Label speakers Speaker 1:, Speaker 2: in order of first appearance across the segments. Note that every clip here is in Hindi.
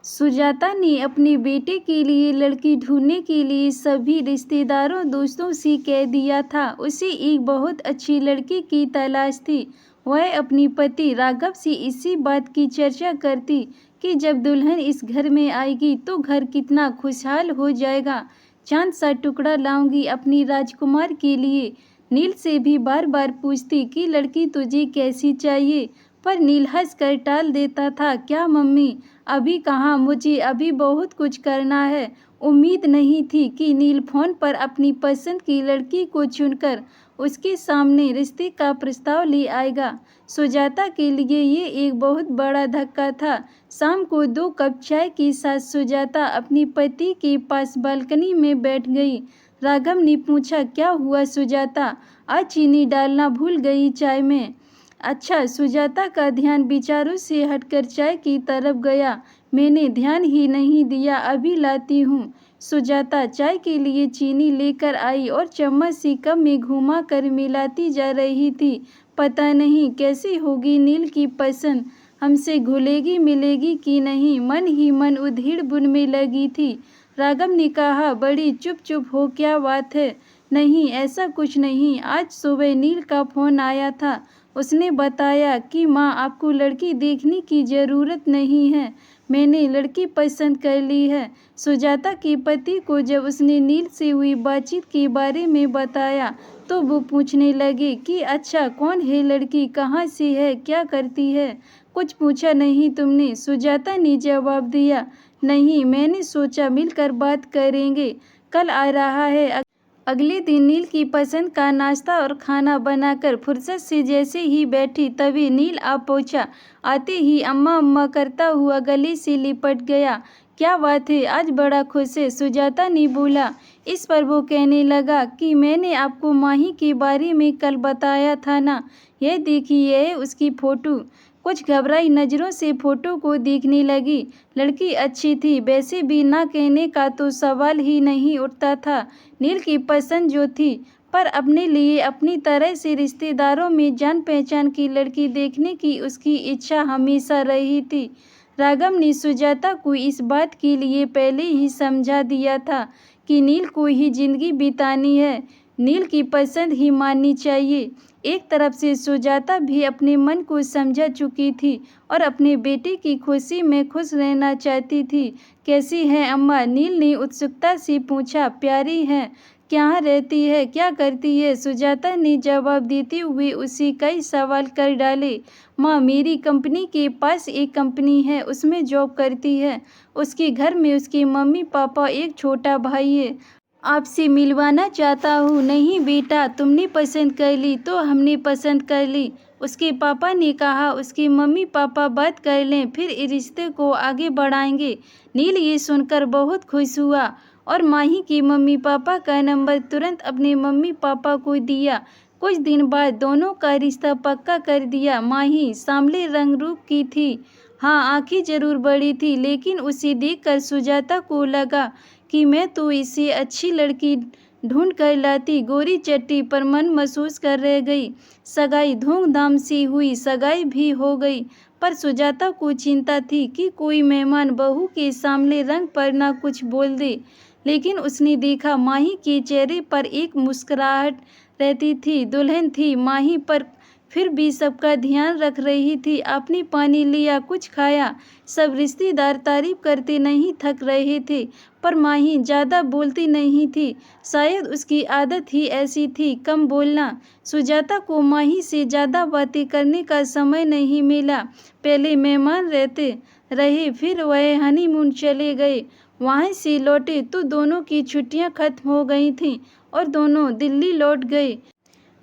Speaker 1: सुजाता ने अपने बेटे के लिए लड़की ढूंढने के लिए सभी रिश्तेदारों दोस्तों से कह दिया था। उसे एक बहुत अच्छी लड़की की तलाश थी। वह अपनी पति राघव से इसी बात की चर्चा करती कि जब दुल्हन इस घर में आएगी तो घर कितना खुशहाल हो जाएगा। चांद सा टुकड़ा लाऊंगी अपनी राजकुमार के लिए। नील से भी बार बार पूछती कि लड़की तुझे कैसी चाहिए, पर नील हंस कर टाल देता था। क्या मम्मी, अभी कहाँ, मुझे अभी बहुत कुछ करना है। उम्मीद नहीं थी कि नील फोन पर अपनी पसंद की लड़की को चुनकर उसके सामने रिश्ते का प्रस्ताव ले आएगा। सुजाता के लिए ये एक बहुत बड़ा धक्का था। शाम को 2 कप चाय के साथ सुजाता अपनी पति के पास बालकनी में बैठ गई। राघव ने पूछा, क्या हुआ सुजाता, आज चीनी डालना भूल गई चाय में? अच्छा। सुजाता का ध्यान विचारों से हटकर चाय की तरफ गया। मैंने ध्यान ही नहीं दिया, अभी लाती हूँ। सुजाता चाय के लिए चीनी लेकर आई और चम्मच से कप में घुमा कर मिलाती जा रही थी। पता नहीं कैसी होगी नील की पसंद, हमसे घुलेगी मिलेगी कि नहीं। मन ही मन उधेड़ बुन में लगी थी। राघव ने कहा, बड़ी चुप चुप हो, क्या बात है? नहीं, ऐसा कुछ नहीं। आज सुबह नील का फोन आया था। उसने बताया कि माँ, आपको लड़की देखने की ज़रूरत नहीं है, मैंने लड़की पसंद कर ली है। सुजाता के पति को जब उसने नील से हुई बातचीत के बारे में बताया तो वो पूछने लगे कि अच्छा, कौन है लड़की, कहाँ से है, क्या करती है? कुछ पूछा नहीं तुमने? सुजाता ने जवाब दिया। नहीं, मैंने सोचा मिलकर बात करेंगे। कल आ रहा है। अगले दिन नील की पसंद का नाश्ता और खाना बनाकर फुर्सत से जैसे ही बैठी तभी नील आ पहुंचा। आते ही अम्मा अम्मा करता हुआ गले से लिपट गया। क्या बात है, आज बड़ा खुश है, सुजाता ने बोला। इस पर वो कहने लगा कि मैंने आपको माही के बारे में कल बताया था ना, यह देखिए, यह उसकी फ़ोटो। कुछ घबराई नज़रों से फ़ोटो को देखने लगी। लड़की अच्छी थी, वैसे भी ना कहने का तो सवाल ही नहीं उठता था। नील की पसंद जो थी, पर अपने लिए अपनी तरह से रिश्तेदारों में जान पहचान की लड़की देखने की उसकी इच्छा हमेशा रही थी। राघव ने सुजाता को इस बात के लिए पहले ही समझा दिया था कि नील को ही जिंदगी बितानी है, नील की पसंद ही माननी चाहिए। एक तरफ से सुजाता भी अपने मन को समझा चुकी थी और अपने बेटे की खुशी में खुश रहना चाहती थी। कैसी है अम्मा? नील ने उत्सुकता से पूछा। प्यारी है। कहाँ रहती है, क्या करती है? सुजाता ने जवाब देते हुए उसे कई सवाल कर डाले। माँ, मेरी कंपनी के पास एक कंपनी है, उसमें जॉब करती है। उसके घर में उसके मम्मी पापा, एक छोटा भाई है। आपसे मिलवाना चाहता हूँ। नहीं बेटा, तुमने पसंद कर ली तो हमने पसंद कर ली, उसके पापा ने कहा। उसके मम्मी पापा बात कर लें, फिर इस रिश्ते को आगे बढ़ाएंगे। नील ये सुनकर बहुत खुश हुआ और माही के मम्मी पापा का नंबर तुरंत अपने मम्मी पापा को दिया। कुछ दिन बाद दोनों का रिश्ता पक्का कर दिया। माही सांवले रंग रूप की थी। हाँ, आंखें जरूर बड़ी थी, लेकिन उसे देखकर सुजाता को लगा कि मैं तो इसे अच्छी लड़की ढूंढ कर लाती। गोरी चट्टी पर मन महसूस कर रह गई। सगाई धूमधाम से हुई, सगाई भी हो गई, पर सुजाता को चिंता थी कि कोई मेहमान बहू के सामने रंग पर ना कुछ बोल दे। लेकिन उसने देखा माही के चेहरे पर एक मुस्कुराहट रहती थी। दुल्हन थी माही, पर फिर भी सबका ध्यान रख रही थी। आपने पानी लिया, कुछ खाया? सब रिश्तेदार तारीफ करते नहीं थक रहे थे, पर माही ज़्यादा बोलती नहीं थी। शायद उसकी आदत ही ऐसी थी, कम बोलना। सुजाता को माही से ज़्यादा बातें करने का समय नहीं मिला। पहले मेहमान रहते रहे, फिर वह हनीमून चले गए। वहाँ से लौटे तो दोनों की छुट्टियाँ खत्म हो गई थीं और दोनों दिल्ली लौट गए।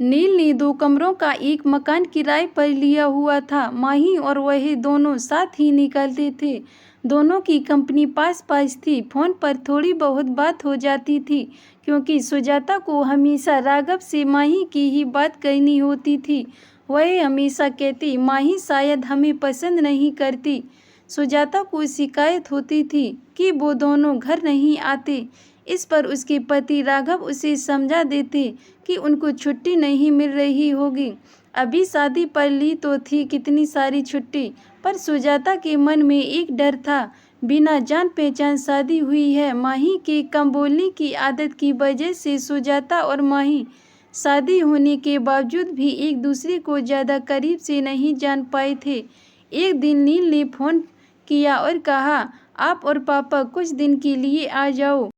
Speaker 1: नील ने 2 कमरों का एक मकान किराए पर लिया हुआ था। माही और वह दोनों साथ ही निकलते थे। दोनों की कंपनी पास पास थी। फोन पर थोड़ी बहुत बात हो जाती थी, क्योंकि सुजाता को हमेशा राघव से माही की ही बात करनी होती थी। वह हमेशा कहती, माही शायद हमें पसंद नहीं करती। सुजाता को शिकायत होती थी कि वो दोनों घर नहीं आते। इस पर उसके पति राघव उसे समझा देते कि उनको छुट्टी नहीं मिल रही होगी। अभी शादी पर ली तो थी कितनी सारी छुट्टी, पर सुजाता के मन में एक डर था। बिना जान पहचान शादी हुई है। माही के कम बोलने की आदत की वजह से सुजाता और माही शादी होने के बावजूद भी एक दूसरे को ज़्यादा करीब से नहीं जान पाए थे। एक दिन नील ने फ़ोन किया और कहा, आप और पापा कुछ दिन के लिए आ जाओ।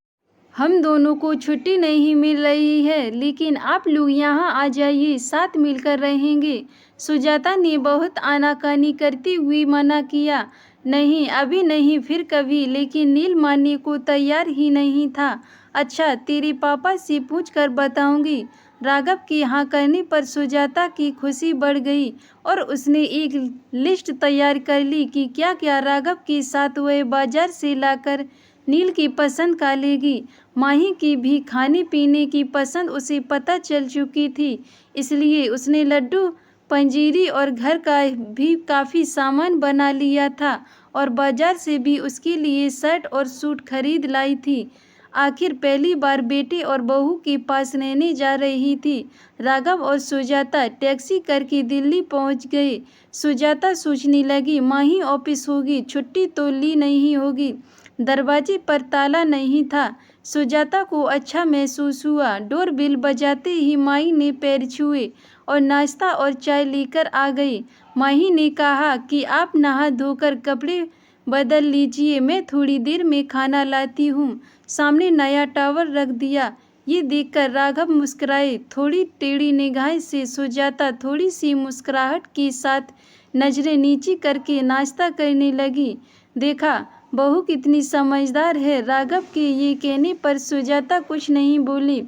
Speaker 1: हम दोनों को छुट्टी नहीं मिल रही है, लेकिन आप लोग यहाँ आ जाइए, साथ मिलकर रहेंगे। सुजाता ने बहुत आनाकानी करते हुए मना किया, नहीं अभी नहीं, फिर कभी। लेकिन नील मानने को तैयार ही नहीं था। अच्छा, तेरे पापा से पूछ कर बताऊंगी। राघव के हाँ करने पर सुजाता की खुशी बढ़ गई और उसने एक लिस्ट तैयार कर ली कि क्या क्या राघव के साथ वह बाजार से लाकर नील की पसंद का लेगी। माही की भी खाने पीने की पसंद उसे पता चल चुकी थी, इसलिए उसने लड्डू, पंजीरी और घर का भी काफ़ी सामान बना लिया था और बाजार से भी उसके लिए शर्ट और सूट खरीद लाई थी। आखिर पहली बार बेटे और बहू के पास रहने जा रही थी। राघव और सुजाता टैक्सी करके दिल्ली पहुंच गए। सुजाता सोचने लगी, माही ऑफिस होगी, छुट्टी तो ली नहीं होगी। दरवाजे पर ताला नहीं था। सुजाता को अच्छा महसूस हुआ। डोर बेल बजाते ही माही ने पैर छुए और नाश्ता और चाय लेकर आ गई। माही ने कहा कि आप नहा धोकर कपड़े बदल लीजिए, मैं थोड़ी देर में खाना लाती हूँ। सामने नया टावल रख दिया। ये देखकर राघव मुस्कुराए। थोड़ी टेढ़ी निगाह से सुजाता थोड़ी सी मुस्कुराहट के साथ नजरें नीची करके नाश्ता करने लगी। देखा, बहू कितनी समझदार है। राघव के ये कहने पर सुजाता कुछ नहीं बोली।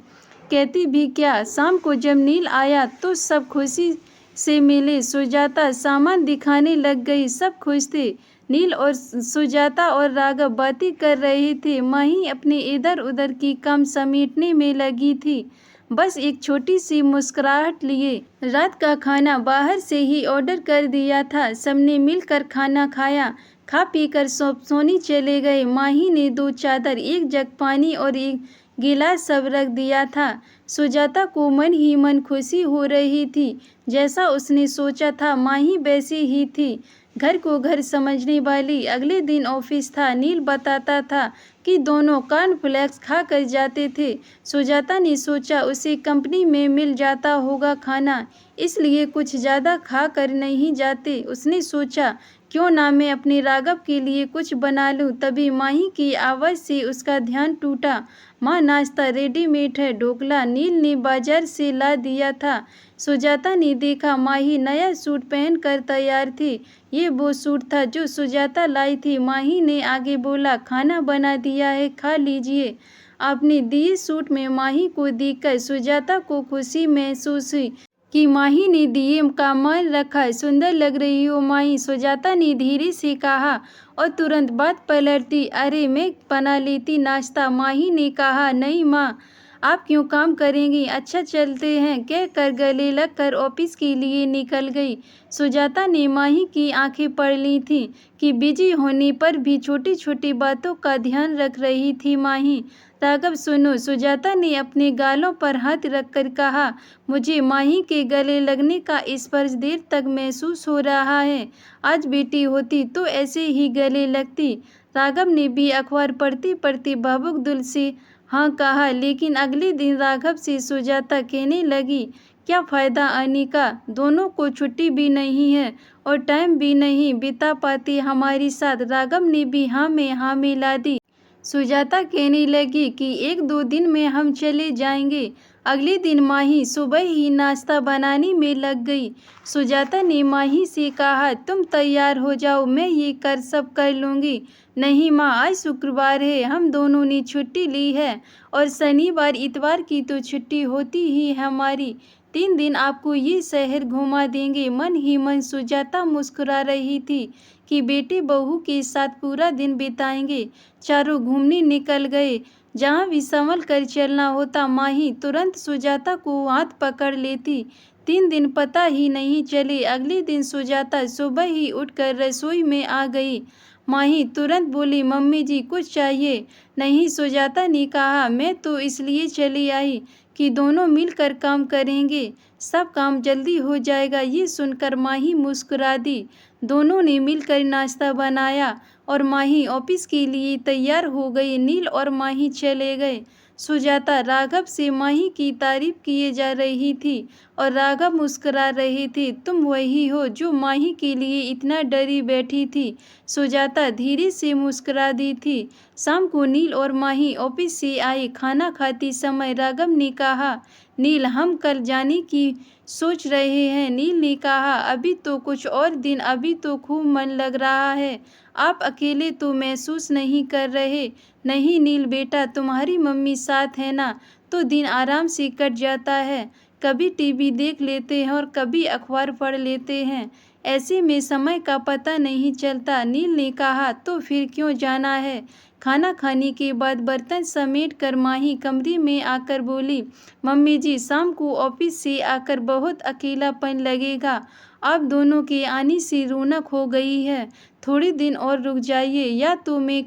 Speaker 1: कहती भी क्या। शाम को जब नील आया तो सब खुशी से मिले। सुजाता सामान दिखाने लग गई। सब खुश थे। नील और सुजाता और राघव बातें कर रहे थे। माही अपने इधर उधर की काम समेटने में लगी थी, बस एक छोटी सी मुस्कुराहट लिए। रात का खाना बाहर से ही ऑर्डर कर दिया था। सबने मिलकर खाना खाया। खा पीकर सब सोने चले गए। माही ने 2 चादर, 1 जग पानी और 1 गिलास सब रख दिया था। सुजाता को मन ही मन खुशी हो रही थी। जैसा उसने सोचा था माही वैसी ही थी, घर को घर समझने वाली। अगले दिन ऑफिस था। नील बताता था कि दोनों कॉर्नफ्लेक्स खा कर जाते थे। सुजाता ने सोचा उसे कंपनी में मिल जाता होगा खाना, इसलिए कुछ ज़्यादा खा कर नहीं जाते। उसने सोचा क्यों ना मैं अपने राघव के लिए कुछ बना लूं। तभी माही की आवाज़ से उसका ध्यान टूटा। माँ, नाश्ता रेडीमेड है, ढोकला नील ने बाजार से ला दिया था। सुजाता ने देखा माही नया सूट पहन कर तैयार थी। ये वो सूट था जो सुजाता लाई थी। माही ने आगे बोला, खाना बना दिया है, खा लीजिए। आपने दिए सूट में माही को देखकर सुजाता को खुशी महसूस हुई कि माही ने दिए का मान रखा। सुंदर लग रही हो माही, सुजाता ने धीरे से कहा और तुरंत बात पलट दी। अरे मैं बना लेती नाश्ता। माही ने कहा, नहीं माँ, आप क्यों काम करेंगी, अच्छा चलते हैं, कहकर गले लगकर ऑफिस के लिए निकल गई। सुजाता ने माही की आंखें पढ़ ली थीं कि बिजी होने पर भी छोटी छोटी बातों का ध्यान रख रही थी माही। राघव सुनो, सुजाता ने अपने गालों पर हाथ रखकर कहा, मुझे माही के गले लगने का स्पर्श देर तक महसूस हो रहा है। आज बेटी होती तो ऐसे ही गले लगती। राघव ने भी अखबार पढ़ते पढ़ते भावुक दिल से हाँ कहा। लेकिन अगले दिन राघव से सुजाता कहने लगी, क्या फ़ायदा आने का, दोनों को छुट्टी भी नहीं है और टाइम भी नहीं बिता पाते हमारे साथ। राघव ने भी हाँ में हाँ मिला दी। सुजाता कहने लगी कि 1-2 दिन में हम चले जाएंगे। अगले दिन माही सुबह ही नाश्ता बनाने में लग गई। सुजाता ने माही से कहा, तुम तैयार हो जाओ, मैं ये सब कर लूँगी। नहीं माँ, आज शुक्रवार है, हम दोनों ने छुट्टी ली है और शनिवार इतवार की तो छुट्टी होती ही है हमारी। 3 दिन आपको ये शहर घुमा देंगे। मन ही मन सुजाता मुस्कुरा रही थी कि बेटे बहू के साथ पूरा दिन बिताएंगे। चारों घूमने निकल गए। जहाँ भी संभल कर चलना होता माही तुरंत सुजाता को हाथ पकड़ लेती। 3 दिन पता ही नहीं चले। अगले दिन सुजाता सुबह ही उठकर रसोई में आ गई। माही तुरंत बोली, मम्मी जी कुछ चाहिए? नहीं, सुजाता ने कहा, मैं तो इसलिए चली आई कि दोनों मिलकर काम करेंगे, सब काम जल्दी हो जाएगा। ये सुनकर माही मुस्कुरा दी। दोनों ने मिलकर नाश्ता बनाया और माही ऑफिस के लिए तैयार हो गई। नील और माही चले गए। सुजाता राघव से माही की तारीफ किए जा रही थी और राघव मुस्कुरा रहे थे। तुम वही हो जो माही के लिए इतना डरी बैठी थी। सुजाता धीरे से मुस्कुरा दी थी। शाम को नील और माही ऑफिस से आए। खाना खाते समय राघव ने कहा, नील हम कल जाने की सोच रहे हैं। नील ने कहा, अभी तो कुछ और दिन, अभी तो खूब मन लग रहा है। आप अकेले तो महसूस नहीं कर रहे? नहीं नील बेटा, तुम्हारी मम्मी साथ है ना, तो दिन आराम से कट जाता है। कभी टीवी देख लेते हैं और कभी अखबार पढ़ लेते हैं। ऐसे में समय का पता नहीं चलता। नील ने कहा, तो फिर क्यों जाना है? खाना खाने के बाद बर्तन समेट कर माही कमरे में आकर बोली, मम्मी जी शाम को ऑफिस से आकर बहुत अकेलापन लगेगा। आप दोनों के आने से रौनक हो गई है। थोड़े दिन और रुक जाइए, या तो मैं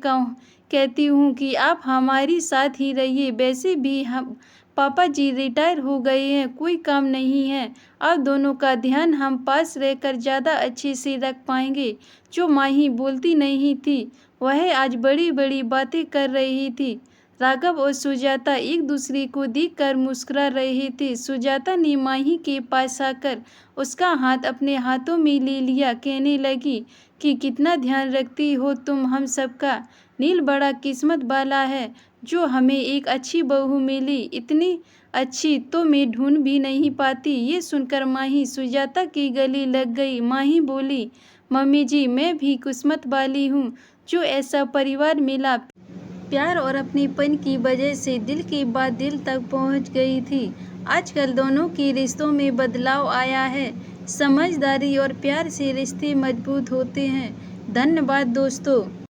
Speaker 1: कहती हूँ कि आप हमारे साथ ही रहिए। वैसे भी हम पापा जी रिटायर हो गए हैं, कोई काम नहीं है। आप दोनों का ध्यान हम पास रहकर ज़्यादा अच्छे से रख पाएंगे। जो माही बोलती नहीं थी, वह आज बड़ी बड़ी बातें कर रही थी। राघव और सुजाता एक दूसरे को देखकर मुस्कुरा रहे थे। सुजाता ने माही के पास आकर उसका हाथ अपने हाथों में ले लिया। कहने लगी कि कितना ध्यान रखती हो तुम हम सबका। नील बड़ा किस्मत वाला है जो हमें एक अच्छी बहू मिली। इतनी अच्छी तो मैं ढूंढ भी नहीं पाती। ये सुनकर माही सुजाता की गले लग गई। माही बोली, मम्मी जी मैं भी किस्मत वाली हूँ जो ऐसा परिवार मिला। प्यार और अपनेपन की वजह से दिल की बात दिल तक पहुँच गई थी। आजकल दोनों के रिश्तों में बदलाव आया है। समझदारी और प्यार से रिश्ते मजबूत होते हैं। धन्यवाद दोस्तों।